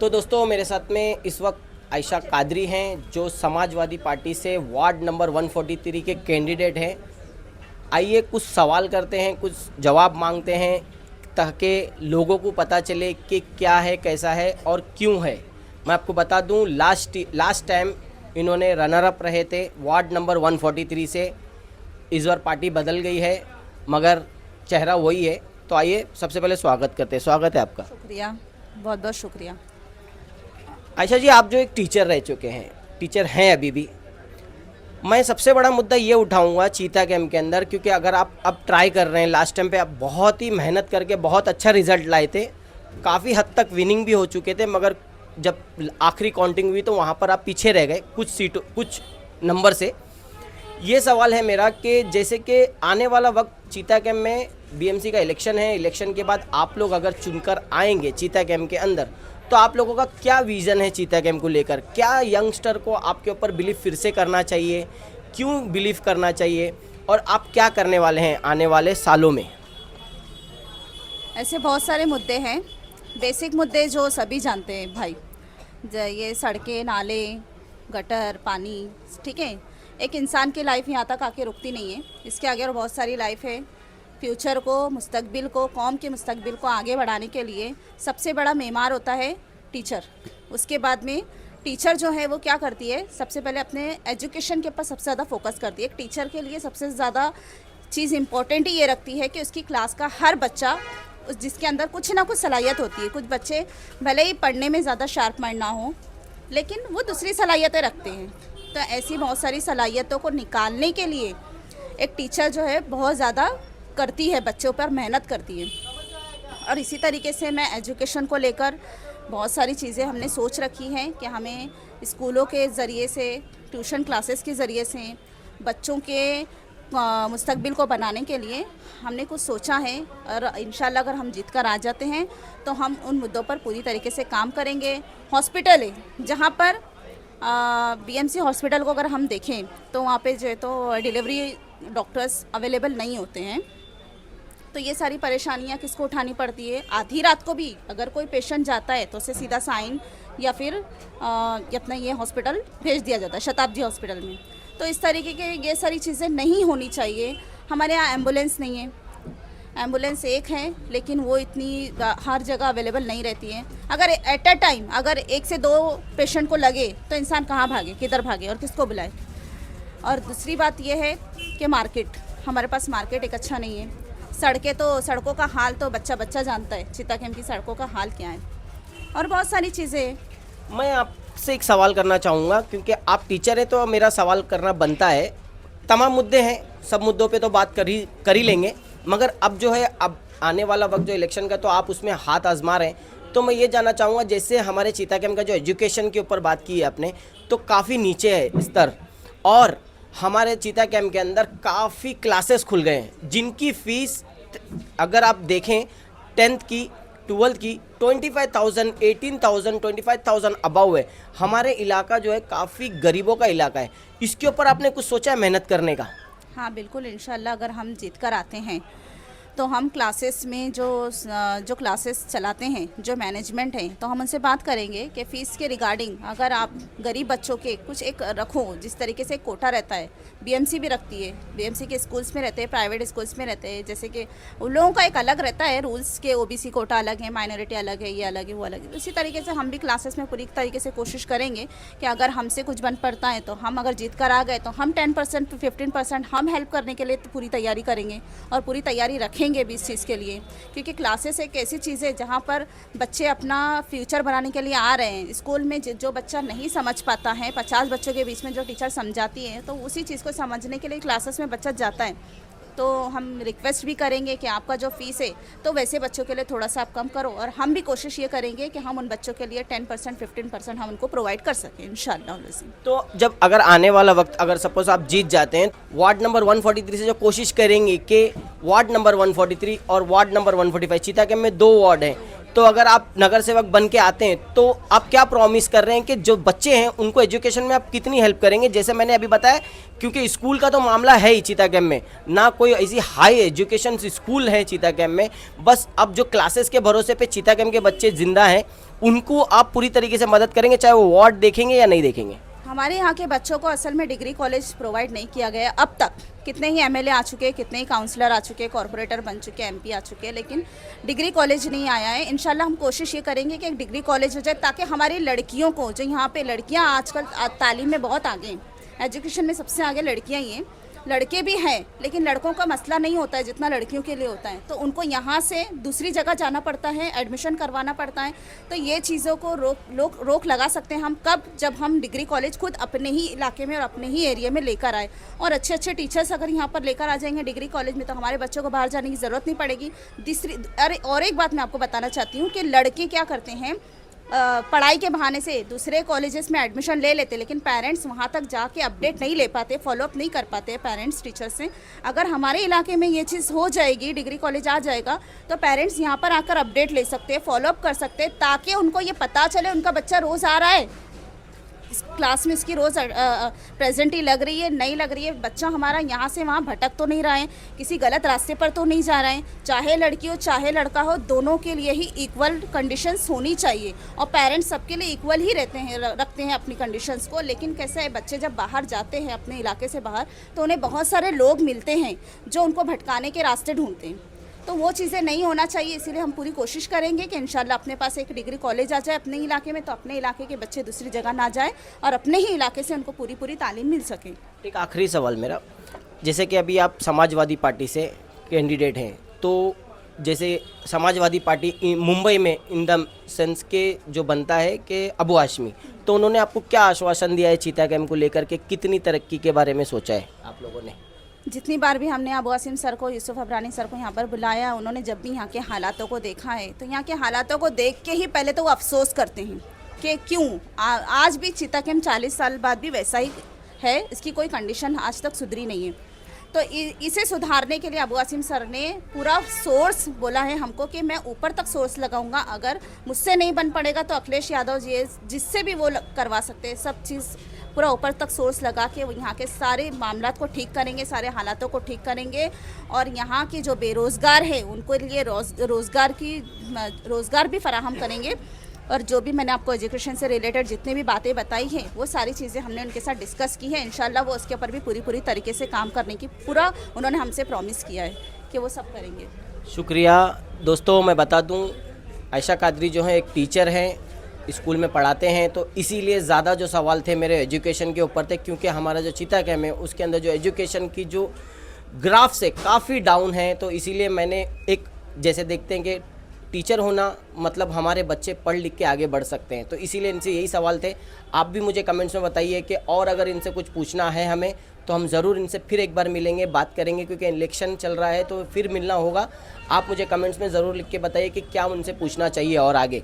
तो दोस्तों मेरे साथ में इस वक्त आयशा कादरी हैं जो समाजवादी पार्टी से वार्ड नंबर 143 के कैंडिडेट हैं। आइए कुछ सवाल करते हैं, कुछ जवाब मांगते हैं ताकि लोगों को पता चले कि क्या है, कैसा है और क्यों है। मैं आपको बता दूं, लास्ट टाइम इन्होंने रनर अप रहे थे वार्ड नंबर 143 से। इस बार पार्टी बदल गई है मगर चेहरा वही है। तो आइए सबसे पहले स्वागत करते हैं। स्वागत है आपका। शुक्रिया, बहुत बहुत शुक्रिया। आयशा जी, आप जो एक टीचर रह चुके हैं, टीचर हैं अभी भी, मैं सबसे बड़ा मुद्दा ये उठाऊंगा चीता कैंप के अंदर, क्योंकि अगर आप अब ट्राई कर रहे हैं, लास्ट टाइम पे आप बहुत ही मेहनत करके बहुत अच्छा रिजल्ट लाए थे, काफ़ी हद तक विनिंग भी हो चुके थे, मगर जब आखिरी काउंटिंग हुई तो वहाँ पर आप पीछे रह गए कुछ नंबर से। ये सवाल है मेरा कि जैसे कि आने वाला वक्त चीता कैंप में बीएमसी का इलेक्शन है, इलेक्शन के बाद आप लोग अगर चुनकर आएंगे चीता कैंप के अंदर, तो आप लोगों का क्या विज़न है चीता कैंप को लेकर? क्या यंगस्टर को आपके ऊपर बिलीव फिर से करना चाहिए, क्यों बिलीव करना चाहिए, और आप क्या करने वाले हैं आने वाले सालों में? ऐसे बहुत सारे मुद्दे हैं, बेसिक मुद्दे जो सभी जानते हैं भाई। ये सड़कें, नाले, गटर, पानी, ठीक है। एक इंसान की लाइफ यहाँ तक आके रुकती नहीं है, इसके आगे और बहुत सारी लाइफ है। फ्यूचर को, मुस्तकबिल को, कौम के मुस्तकबिल को आगे बढ़ाने के लिए सबसे बड़ा मेमार होता है टीचर। उसके बाद में टीचर जो है वो क्या करती है, सबसे पहले अपने एजुकेशन के ऊपर सबसे ज़्यादा फोकस करती है। एक टीचर के लिए सबसे ज़्यादा चीज़ इम्पोर्टेंट ये रखती है कि उसकी क्लास का हर बच्चा, जिसके अंदर कुछ ना कुछ सलाहियत होती है। कुछ बच्चे भले ही पढ़ने में ज़्यादा शार्प माइंड ना हो, लेकिन वो दूसरी सलाहियतें रखते हैं। तो ऐसी बहुत सारी सलाहियतों को निकालने के लिए एक टीचर जो है बहुत ज़्यादा करती है, बच्चों पर मेहनत करती है। और इसी तरीके से मैं एजुकेशन को लेकर बहुत सारी चीज़ें हमने सोच रखी हैं कि हमें स्कूलों के ज़रिए से, ट्यूशन क्लासेस के ज़रिए से बच्चों के मुस्तकबिल को बनाने के लिए हमने कुछ सोचा है। और इंशाल्लाह अगर हम जीत कर आ जाते हैं तो हम उन मुद्दों पर पूरी तरीके से काम करेंगे। हॉस्पिटल है जहाँ पर बीएमसी हॉस्पिटल को अगर हम देखें तो वहाँ पे जो है तो डिलीवरी डॉक्टर्स अवेलेबल नहीं होते हैं। तो ये सारी परेशानियाँ किसको उठानी पड़ती है? आधी रात को भी अगर कोई पेशेंट जाता है तो उसे सीधा साइन या फिर अपना ये हॉस्पिटल भेज दिया जाता है, शताब्दी हॉस्पिटल में। तो इस तरीके के ये सारी चीज़ें नहीं होनी चाहिए। हमारे यहाँ एम्बुलेंस नहीं है, एम्बुलेंस एक है लेकिन वो इतनी हर जगह अवेलेबल नहीं रहती है। अगर एट अ टाइम अगर 1 से 2 पेशेंट को लगे तो इंसान कहाँ भागे, किधर भागे और किसको बुलाए? और दूसरी बात यह है कि मार्केट, हमारे पास मार्केट एक अच्छा नहीं है। सड़कें, तो सड़कों का हाल तो बच्चा बच्चा जानता है, चीता कैंप की सड़कों का हाल क्या है, और बहुत सारी चीज़ें। मैं आपसे एक सवाल करना चाहूँगा, क्योंकि आप टीचर हैं तो मेरा सवाल करना बनता है। तमाम मुद्दे हैं, सब मुद्दों पे तो बात कर ही लेंगे, मगर अब जो है, अब आने वाला वक्त जो इलेक्शन का, तो आप उसमें हाथ आजमा रहे हैं। तो मैं ये जानना चाहूँगा, जैसे हमारे चीता कैंप का जो एजुकेशन के ऊपर बात की है आपने, तो काफ़ी नीचे है स्तर, और हमारे चीता कैंप के अंदर काफ़ी क्लासेस खुल गए हैं जिनकी फ़ीस अगर आप देखें 10th की, 12th की 25,000, 18,000, 25,000 अबव है। हमारे इलाका जो है काफ़ी गरीबों का इलाका है। इसके ऊपर आपने कुछ सोचा है मेहनत करने का? हाँ बिल्कुल, इंशाल्लाह अगर हम जीत कर आते हैं तो हम क्लासेस में जो क्लासेस चलाते हैं, जो मैनेजमेंट है, तो हम उनसे बात करेंगे कि फ़ीस के रिगार्डिंग अगर आप गरीब बच्चों के कुछ एक रखो, जिस तरीके से कोटा रहता है, बीएमसी भी रखती है, बीएमसी के स्कूल्स में रहते हैं, प्राइवेट स्कूल्स में रहते हैं, जैसे कि उन लोगों का एक अलग रहता है रूल्स के, ओबीसी कोटा अलग है, माइनॉरिटी अलग है, ये अलग है, वो अलग है। उसी तरीके से हम भी क्लासेस में पूरी तरीके से कोशिश करेंगे कि अगर हमसे कुछ बन पड़ता है तो हम अगर जीत कर आ गए तो हम 10% 15% हम हेल्प करने के लिए पूरी तैयारी करेंगे और पूरी तैयारी रखेंगे भी इस चीज़ के लिए। क्योंकि क्लासेस एक ऐसी चीज़ है जहाँ पर बच्चे अपना फ्यूचर बनाने के लिए आ रहे हैं। स्कूल में जो बच्चा नहीं समझ पाता है, 50 बच्चों के बीच में जो टीचर समझाती है, तो उसी चीज़ को समझने के लिए क्लासेस में बच्चा जाता है। तो हम रिक्वेस्ट भी करेंगे कि आपका जो फ़ीस है तो वैसे बच्चों के लिए थोड़ा सा आप कम करो, और हम भी कोशिश ये करेंगे कि हम उन बच्चों के लिए 10% 15% हम उनको प्रोवाइड कर सकें इंशाअल्लाह। तो जब अगर आने वाला वक्त, अगर सपोज आप जीत जाते हैं, वार्ड नंबर 143 से जो कोशिश करेंगे कि वार्ड नंबर 143 और वार्ड नंबर 145, चीता कैंप में 2 वार्ड हैं, तो अगर आप नगर सेवक बन के आते हैं तो आप क्या प्रॉमिस कर रहे हैं कि जो बच्चे हैं उनको एजुकेशन में आप कितनी हेल्प करेंगे? जैसे मैंने अभी बताया, क्योंकि स्कूल का तो मामला है ही चीता कैम्प में, ना कोई ऐसी हाई एजुकेशन स्कूल है चीता कैम्प में, बस अब जो क्लासेस के भरोसे पे चीता कैम्प के बच्चे जिंदा हैं उनको आप पूरी तरीके से मदद करेंगे, चाहे वो वार्ड देखेंगे या नहीं देखेंगे? हमारे यहाँ के बच्चों को असल में डिग्री कॉलेज प्रोवाइड नहीं किया गया अब तक। कितने ही एमएलए आ चुके हैं, कितने ही काउंसलर आ चुके हैं, कॉरपोरेटर बन चुके हैं, एमपी आ चुके हैं, लेकिन डिग्री कॉलेज नहीं आया है। इंशाल्लाह हम कोशिश ये करेंगे कि एक डिग्री कॉलेज हो जाए, ताकि हमारी लड़कियों को, जो यहाँ पे लड़कियाँ आजकल तालीम में बहुत आगे हैं, एजुकेशन में सबसे आगे लड़कियाँ ही हैं, लड़के भी हैं, लेकिन लड़कों का मसला नहीं होता है जितना लड़कियों के लिए होता है। तो उनको यहाँ से दूसरी जगह जाना पड़ता है, एडमिशन करवाना पड़ता है। तो ये चीज़ों को रोक लगा सकते हैं हम कब, जब हम डिग्री कॉलेज खुद अपने ही इलाके में और अपने ही एरिया में लेकर आए, और अच्छे अच्छे टीचर्स अगर यहाँ पर लेकर आ जाएंगे डिग्री कॉलेज में, तो हमारे बच्चों को बाहर जाने की ज़रूरत नहीं पड़ेगी। और एक बात मैं आपको बताना चाहती हूँ कि लड़के क्या करते हैं, पढ़ाई के बहाने से दूसरे कॉलेजेस में एडमिशन ले लेते, लेकिन पेरेंट्स वहाँ तक जाके अपडेट नहीं ले पाते, फॉलोअप नहीं कर पाते पेरेंट्स टीचर से। अगर हमारे इलाके में ये चीज़ हो जाएगी, डिग्री कॉलेज आ जाएगा, तो पेरेंट्स यहाँ पर आकर अपडेट ले सकते हैं, फॉलोअप कर सकते हैं, ताकि उनको ये पता चले उनका बच्चा रोज़ आ रहा है, इस क्लास में इसकी रोज़ प्रेजेंटी लग रही है, नहीं लग रही है, बच्चा हमारा यहाँ से वहाँ भटक तो नहीं रहा है, किसी गलत रास्ते पर तो नहीं जा रहा है। चाहे लड़की हो चाहे लड़का हो, दोनों के लिए ही इक्वल कंडीशंस होनी चाहिए, और पेरेंट्स सबके लिए इक्वल ही रखते हैं अपनी कंडीशंस को। लेकिन कैसा है, बच्चे जब बाहर जाते हैं अपने इलाके से बाहर, तो उन्हें बहुत सारे लोग मिलते हैं जो उनको भटकाने के रास्ते ढूंढते हैं। तो वो चीज़ें नहीं होना चाहिए, इसीलिए हम पूरी कोशिश करेंगे कि इंशाल्लाह अपने पास एक डिग्री कॉलेज आ जाए अपने इलाके में, तो अपने इलाके के बच्चे दूसरी जगह ना जाए और अपने ही इलाके से उनको पूरी तालीम मिल सके। एक आखिरी सवाल मेरा, जैसे कि अभी आप समाजवादी पार्टी से कैंडिडेट हैं, तो जैसे समाजवादी पार्टी मुंबई में इन द सेंस के जो बनता है कि अबू हाशमी, तो उन्होंने आपको क्या आश्वासन दिया है चीता कैम्प को लेकर के? कितनी तरक्की के बारे में सोचा है आप लोगों ने? जितनी बार भी हमने अबू आसिम सर को, यूसुफ अबरानी सर को यहाँ पर बुलाया, उन्होंने जब भी यहाँ के हालातों को देखा है, तो यहाँ के हालातों को देख के ही पहले तो वो अफसोस करते हैं कि क्यों आज भी चीता कैम्प 40 साल बाद भी वैसा ही है, इसकी कोई कंडीशन आज तक सुधरी नहीं है। तो इसे सुधारने के लिए अबू आसिम सर ने पूरा सोर्स बोला है हमको कि मैं ऊपर तक सोर्स लगाऊंगा, अगर मुझसे नहीं बन पड़ेगा तो अखिलेश यादव जी जिससे भी वो करवा सकते हैं, सब चीज़ पूरा ऊपर तक सोर्स लगा के वो यहाँ के सारे मामलात को ठीक करेंगे, सारे हालातों को ठीक करेंगे, और यहाँ के जो बेरोज़गार है उनको लिए रोज़गार भी फराहम करेंगे। और जो भी मैंने आपको एजुकेशन से रिलेटेड जितनी भी बातें बताई हैं, वो सारी चीज़ें हमने उनके साथ डिस्कस की है। इंशाल्लाह वो उसके ऊपर भी पूरी तरीके से काम करने की पूरा उन्होंने हमसे प्रॉमिस किया है कि वो सब करेंगे। शुक्रिया दोस्तों। मैं बता दूं, आयशा कादरी जो है एक टीचर हैं, स्कूल में पढ़ाते हैं, तो इसीलिए ज़्यादा जो सवाल थे मेरे एजुकेशन के ऊपर थे, क्योंकि हमारा जो चीता कैम्प है उसके अंदर जो एजुकेशन की जो ग्राफ से काफ़ी डाउन है, तो इसीलिए मैंने एक, जैसे देखते हैं कि टीचर होना मतलब हमारे बच्चे पढ़ लिख के आगे बढ़ सकते हैं, तो इसीलिए इनसे यही सवाल थे। आप भी मुझे कमेंट्स में बताइए कि और अगर इनसे कुछ पूछना है हमें, तो हम ज़रूर इनसे फिर एक बार मिलेंगे, बात करेंगे, क्योंकि इलेक्शन चल रहा है तो फिर मिलना होगा। आप मुझे कमेंट्स में ज़रूर लिख के बताइए कि क्या उनसे पूछना चाहिए और आगे।